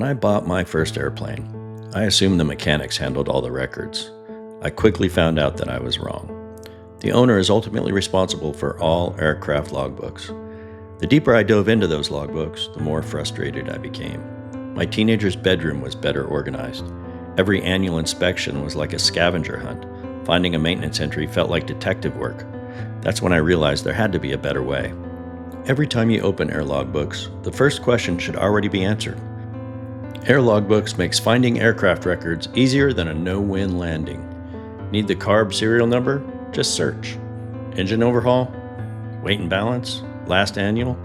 I bought my first airplane, I assumed the mechanics handled all the records. I quickly found out that I was wrong. The owner is ultimately responsible for all aircraft logbooks. The deeper I dove into those logbooks, the more frustrated I became. My teenager's bedroom was better organized. Every annual inspection was like a scavenger hunt. Finding a maintenance entry felt like detective work. That's when I realized there had to be a better way. Every time you open AirLogbooks, the first question should already be answered. AirLogbooks makes finding aircraft records easier than a no-win landing. Need the carb serial number? Just search. Engine overhaul? Weight and balance? Last annual?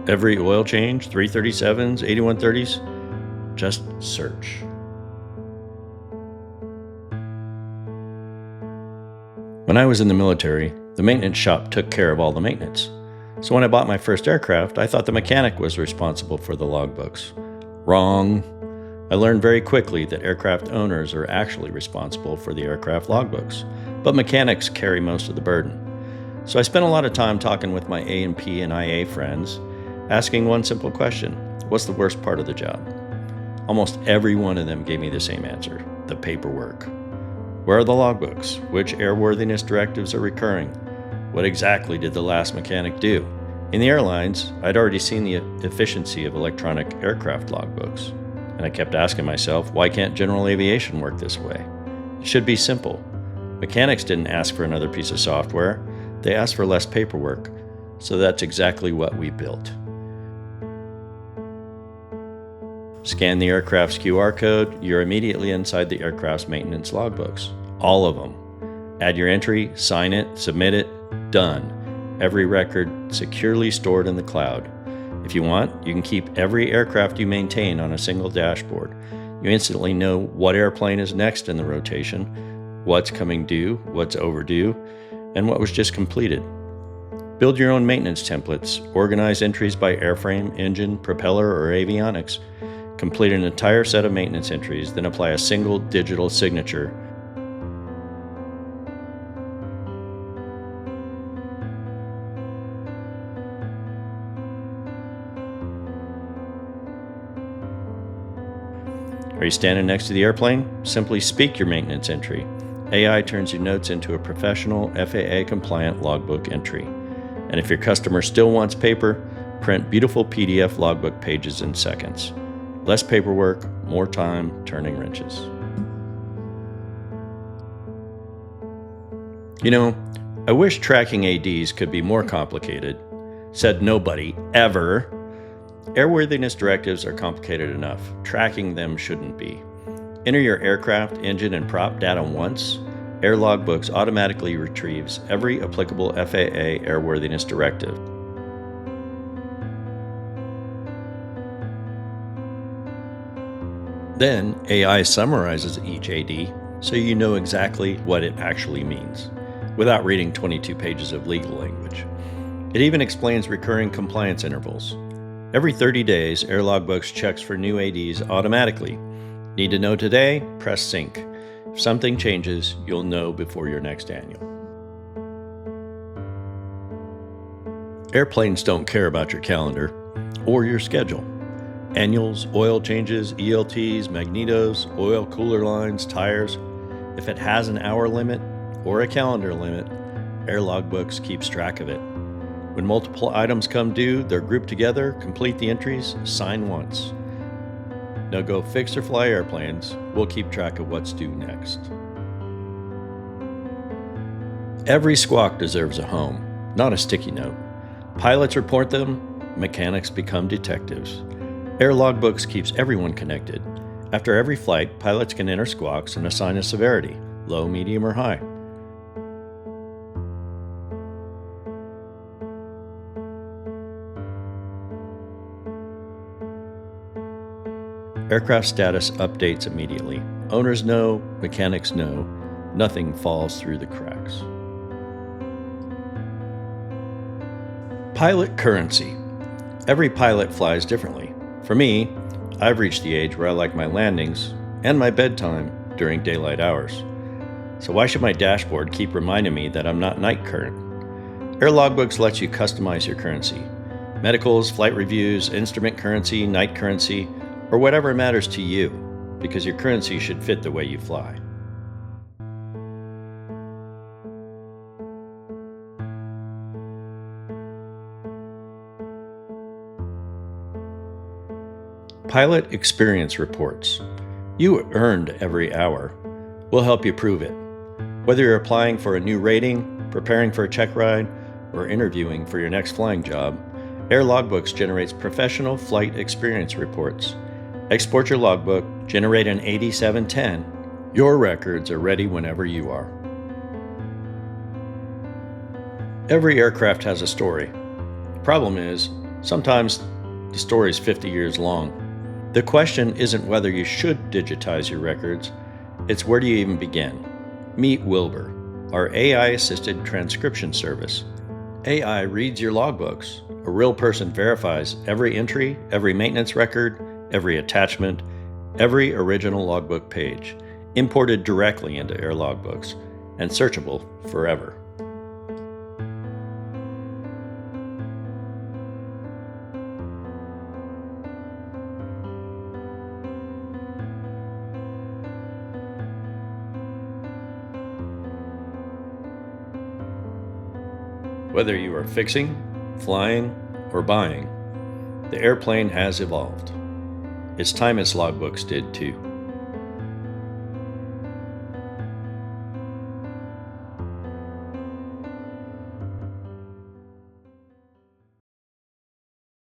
Every oil change? 337s? 8130s? Just search. When I was in the military, the maintenance shop took care of all the maintenance. So when I bought my first aircraft, I thought the mechanic was responsible for the logbooks. Wrong. I learned very quickly that aircraft owners are actually responsible for the aircraft logbooks, but mechanics carry most of the burden. So I spent a lot of time talking with my A&P and IA friends, asking one simple question: what's the worst part of the job? Almost every one of them gave me the same answer: the paperwork. Where are the logbooks? Which airworthiness directives are recurring? What exactly did the last mechanic do? In the airlines, I'd already seen the efficiency of electronic aircraft logbooks, and I kept asking myself, why can't general aviation work this way? It should be simple. Mechanics didn't ask for another piece of software, they asked for less paperwork, so that's exactly what we built. Scan the aircraft's QR code, you're immediately inside the aircraft's maintenance logbooks. All of them. Add your entry, sign it, submit it, done. Every record securely stored in the cloud. If you want, you can keep every aircraft you maintain on a single dashboard. You instantly know what airplane is next in the rotation, what's coming due, what's overdue, and what was just completed. Build your own maintenance templates, organize entries by airframe, engine, propeller, or avionics. Complete an entire set of maintenance entries, then apply a single digital signature. Are you standing next to the airplane? Simply speak your maintenance entry. AI turns your notes into a professional, FAA-compliant logbook entry. And if your customer still wants paper, print beautiful PDF logbook pages in seconds. Less paperwork, more time turning wrenches. You know, I wish tracking ADs could be more complicated. Said nobody, ever. Airworthiness directives are complicated enough. Tracking them shouldn't be. Enter your aircraft, engine, and prop data once. AirLogbooks automatically retrieves every applicable FAA airworthiness directive. Then AI summarizes each AD so you know exactly what it actually means, without reading 22 pages of legal language. It even explains recurring compliance intervals. Every 30 days, AirLogbooks checks for new ADs automatically. Need to know today? Press sync. If something changes, you'll know before your next annual. Airplanes don't care about your calendar or your schedule. Annuals, oil changes, ELTs, magnetos, oil cooler lines, tires. If it has an hour limit or a calendar limit, AirLogbooks keeps track of it. When multiple items come due, they're grouped together, complete the entries, sign once. Now go fix or fly airplanes. We'll keep track of what's due next. Every squawk deserves a home, not a sticky note. Pilots report them, mechanics become detectives. AirLogbooks keeps everyone connected. After every flight, pilots can enter squawks and assign a severity, low, medium, or high. Aircraft status updates immediately. Owners know, mechanics know, nothing falls through the cracks. Pilot currency. Every pilot flies differently. For me, I've reached the age where I like my landings and my bedtime during daylight hours. So why should my dashboard keep reminding me that I'm not night current? AirLogbooks lets you customize your currency. Medicals, flight reviews, instrument currency, night currency, or whatever matters to you, because your currency should fit the way you fly. Pilot experience reports. You earned every hour. We'll help you prove it. Whether you're applying for a new rating, preparing for a check ride, or interviewing for your next flying job, AirLogbooks generates professional flight experience reports. Export your logbook, generate an 8710. Your records are ready whenever you are. Every aircraft has a story. The problem is, sometimes the story is 50 years long. The question isn't whether you should digitize your records, it's where do you even begin? Meet Wilbur, our AI-assisted transcription service. AI reads your logbooks. A real person verifies every entry, every maintenance record, every attachment, every original logbook page, imported directly into AirLogbooks, and searchable forever. Whether you are fixing, flying, or buying, the airplane has evolved. It's time its logbooks did too.